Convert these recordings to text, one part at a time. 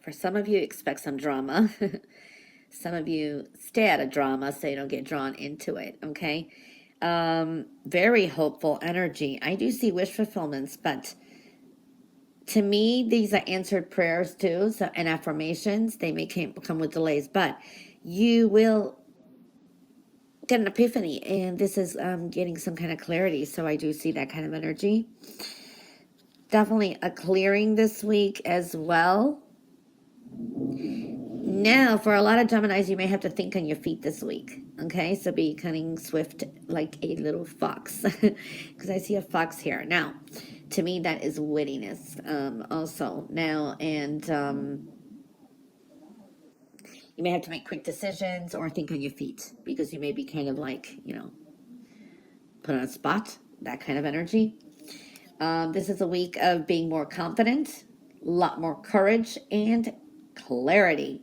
For some of you, expect some drama. Some of you stay out of drama so you don't get drawn into it, okay? Very hopeful energy. I do see wish fulfillments, but to me, these are answered prayers too, so, and affirmations. They may come with delays, but you will get an epiphany, and this is getting some kind of clarity. So I do see that kind of energy. Definitely a clearing this week as well. Now, for a lot of Geminis, you may have to think on your feet this week. Okay, so be cunning, swift, like a little fox, because I see a fox here. Now, to me, that is wittiness also. Now, and you may have to make quick decisions or think on your feet, because you may be kind of like, you know, put on a spot, that kind of energy. This is a week of being more confident, a lot more courage, and clarity.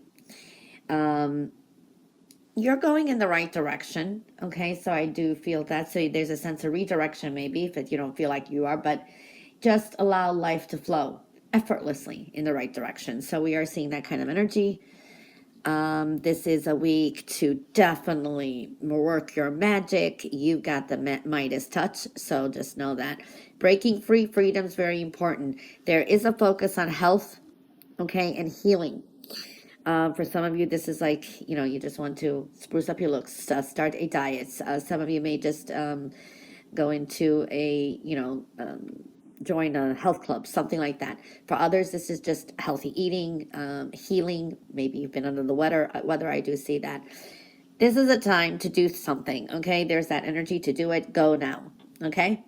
You're going in the right direction, okay? So I do feel that. So there's a sense of redirection maybe if you don't feel like you are, but just allow life to flow effortlessly in the right direction. So we are seeing that kind of energy. This is a week to definitely work your magic. You've got the Midas touch, so just know that. Breaking free freedom is very important. There is a focus on health, okay, and healing. For some of you, this is like, you know, you just want to spruce up your looks, start a diet. Some of you may just go into a, join a health club, something like that. For others, this is just healthy eating, healing. Maybe you've been under the weather. I do see that. This is a time to do something, okay? There's that energy to do it. Go now, okay?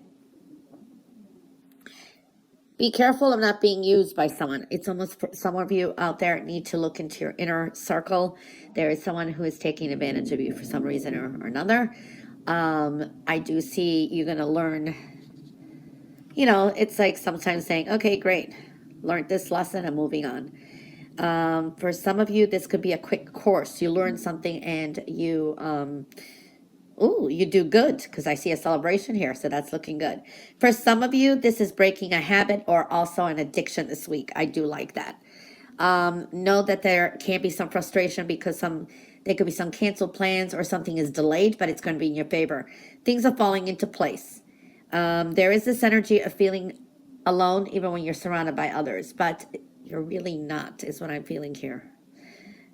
Be careful of not being used by someone. It's almost, for some of you out there need to look into your inner circle. There is someone who is taking advantage of you for some reason or another. I do see you're going to learn, it's like sometimes saying, okay, great, learned this lesson, I'm moving on. For some of you, this could be a quick course. You learn something and you do good, because I see a celebration here, so that's looking good. For some of you, this is breaking a habit or also an addiction this week. I do like that. Know that there can be some frustration because there could be some canceled plans or something is delayed, but it's going to be in your favor. Things are falling into place. There is this energy of feeling alone even when you're surrounded by others, but you're really not, is what I'm feeling here.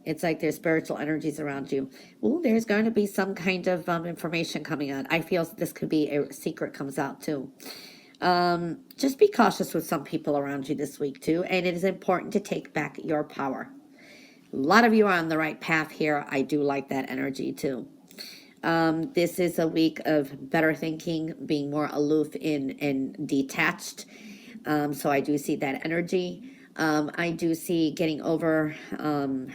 It's like there's spiritual energies around you. Ooh, there's going to be some kind of information coming out. I feel this could be a secret comes out too. Just be cautious with some people around you this week too. And it is important to take back your power. A lot of you are on the right path here. I do like that energy too. This is a week of better thinking, being more aloof and detached. So I do see that energy. I do see getting over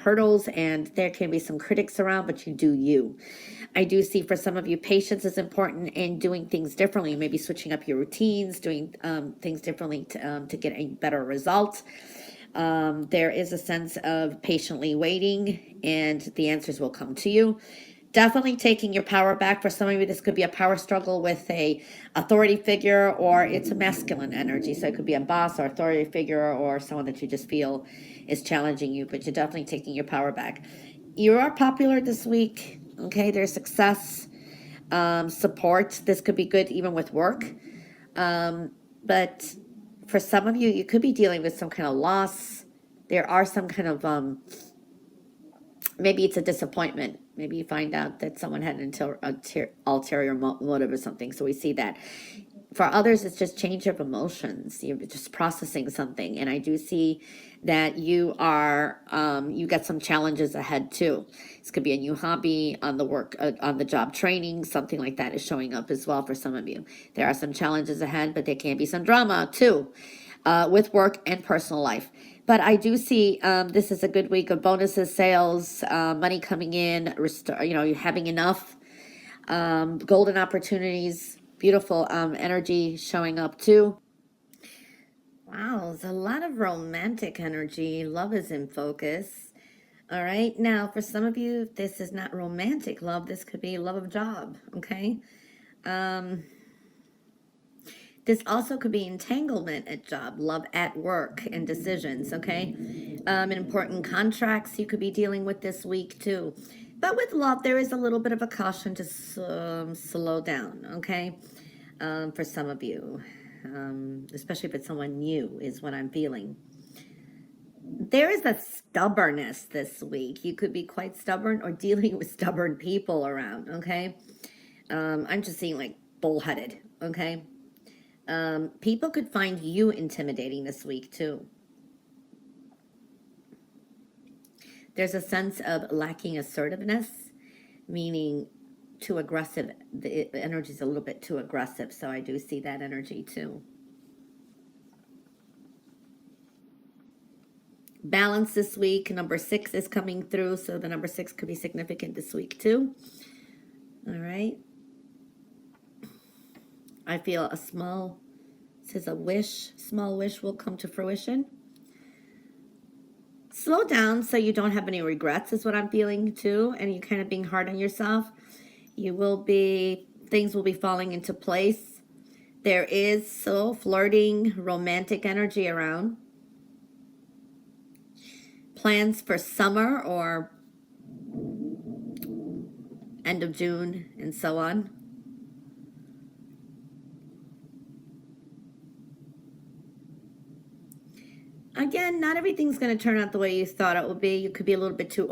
hurdles, and there can be some critics around, but you do you. I do see for some of you, patience is important and doing things differently, maybe switching up your routines, doing things differently to get a better result. There is a sense of patiently waiting, and the answers will come to you. Definitely taking your power back. For some of you, this could be a power struggle with a authority figure, or it's a masculine energy. So it could be a boss or authority figure or someone that you just feel is challenging you, but you're definitely taking your power back. You are popular this week. Okay, there's success, support. This could be good even with work. But for some of you, you could be dealing with some kind of loss. There are some kind of maybe it's a disappointment. Maybe you find out that someone had an ulterior motive or something. So we see that. For others, it's just change of emotions. You're just processing something. And I do see that you got some challenges ahead too. This could be a new hobby, on the work, on the job training, something like that is showing up as well for some of you. There are some challenges ahead, but there can be some drama too with work and personal life. But I do see this is a good week of bonuses, sales, money coming in, you having enough, golden opportunities, beautiful energy showing up too. Wow, there's a lot of romantic energy. Love is in focus. All right, now for some of you, this is not romantic love. This could be love of job, okay? This also could be entanglement at job, love at work, and decisions, okay? Important contracts you could be dealing with this week too. But with love, there is a little bit of a caution to slow down, okay? For some of you, especially if it's someone new, is what I'm feeling. There is a stubbornness this week. You could be quite stubborn or dealing with stubborn people around, okay? I'm just seeing like bullheaded, okay? People could find you intimidating this week too. There's a sense of lacking assertiveness, meaning too aggressive. The energy is a little bit too aggressive, so I do see that energy too. Balance this week. Number 6 is coming through, so the number 6 could be significant this week too. All right. I feel a small, it says a wish, small wish will come to fruition. Slow down so you don't have any regrets is what I'm feeling too, and you're kind of being hard on yourself. You will be, things will be falling into place. There is so flirting, romantic energy around. Plans for summer or end of June and so on. Again, not everything's going to turn out the way you thought it would be. You could be a little bit too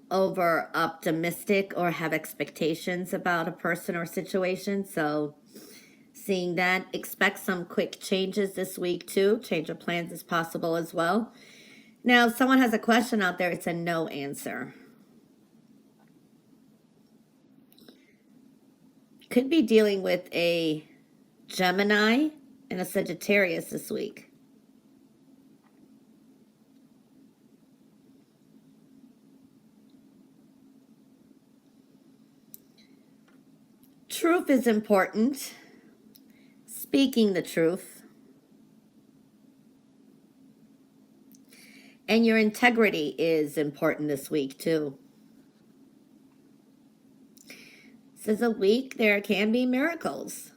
over optimistic or have expectations about a person or situation. So seeing that, expect some quick changes this week too. Change of plans is possible as well. Now, if someone has a question out there, it's a no answer. Could be dealing with a Gemini and a Sagittarius this week. Truth is important. Speaking the truth. And your integrity is important this week too. This is a week there can be miracles.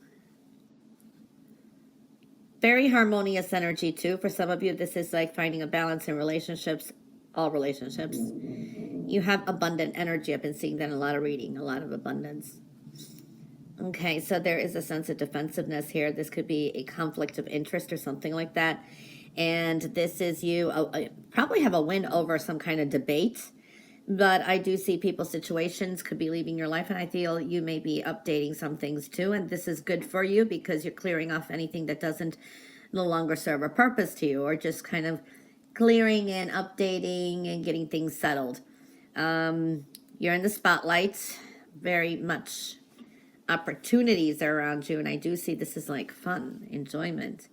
Very harmonious energy too. For some of you, this is like finding a balance in relationships, all relationships. You have abundant energy. I've been seeing that in a lot of reading, a lot of abundance. Okay, so there is a sense of defensiveness here. This could be a conflict of interest or something like that. And this is you probably have a win over some kind of debate. But I do see people's situations could be leaving your life, and I feel you may be updating some things too. And this is good for you because you're clearing off anything that doesn't no longer serve a purpose to you, or just kind of clearing and updating and getting things settled. You're in the spotlight, very much opportunities are around you, and I do see this is like fun, enjoyment.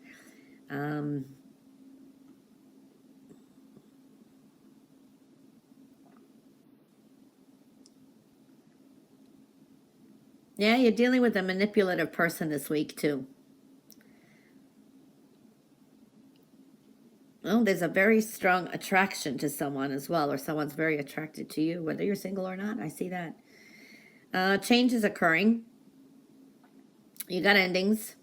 Yeah, you're dealing with a manipulative person this week too. Oh, there's a very strong attraction to someone as well, or someone's very attracted to you, whether you're single or not. I see that. Change is occurring. You got endings.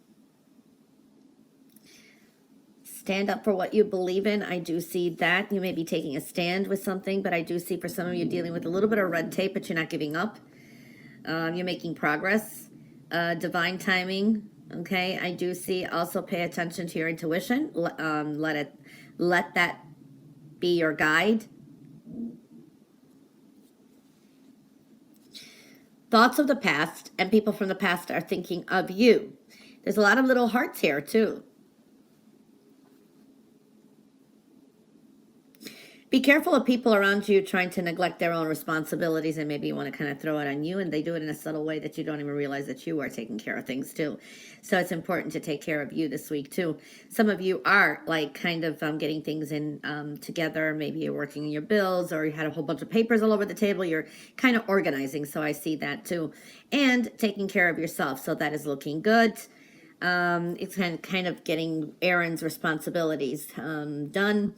Stand up for what you believe in. I do see that. You may be taking a stand with something, but I do see for some of you dealing with a little bit of red tape, but you're not giving up. You're making progress. Divine timing. Okay, I do see also pay attention to your intuition. Let that be your guide. Thoughts of the past and people from the past are thinking of you. There's a lot of little hearts here too. Be careful of people around you trying to neglect their own responsibilities, and maybe you want to kind of throw it on you, and they do it in a subtle way that you don't even realize that you are taking care of things too. So it's important to take care of you this week too. Some of you are like kind of getting things in together. Maybe you're working on your bills, or you had a whole bunch of papers all over the table. You're kind of organizing, so I see that too. And taking care of yourself, so that is looking good. It's kind of getting errands, responsibilities done.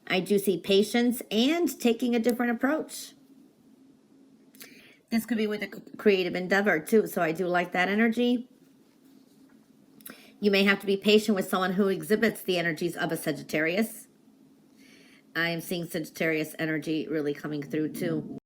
I do see patience and taking a different approach. This could be with a creative endeavor too, so I do like that energy. You may have to be patient with someone who exhibits the energies of a Sagittarius. I am seeing Sagittarius energy really coming through too.